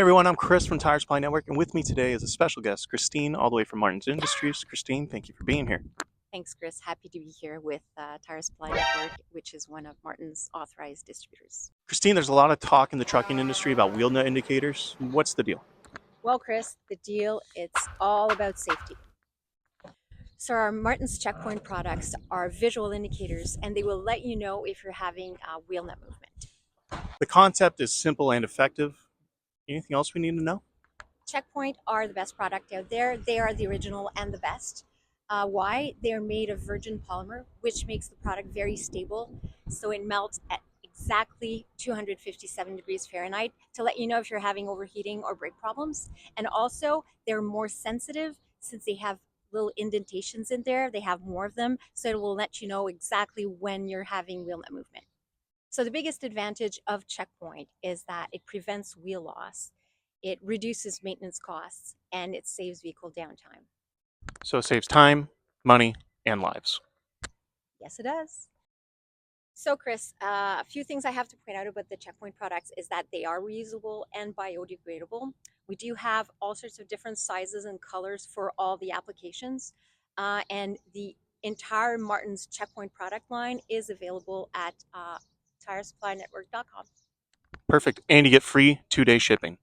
Hey everyone, I'm Chris from Tire Supply Network, and with me today is a special guest, Christine, all the way from Martin's Industries. Christine, thank you for being here. Thanks, Chris. Happy to be here with Tire Supply Network, which is one of Martin's authorized distributors. Christine, there's a lot of talk in the trucking industry about wheel nut indicators. What's the deal? Well, Chris, the deal, it's all about safety. So our Martin's checkpoint products are visual indicators, and they will let you know if you're having wheel nut movement. The concept is simple and effective. Anything else we need to know? Checkpoint are the best product out there. They are the original and the best. Why? They're made of virgin polymer, which makes the product very stable. So it melts at exactly 257 degrees Fahrenheit to let you know if you're having overheating or brake problems. And also, they're more sensitive since they have little indentations in there. They have more of them, so it will let you know exactly when you're having wheel nut movement. So the biggest advantage of Checkpoint is that it prevents wheel loss, it reduces maintenance costs, and it saves vehicle downtime. So it saves time, money, and lives. Yes, it does. So, Chris, a few things I have to point out about the Checkpoint products is that they are reusable and biodegradable. We do have all sorts of different sizes and colors for all the applications, and the entire Martin's Checkpoint product line is available at tiresupply.network.com. Perfect. And you get free 2-day shipping.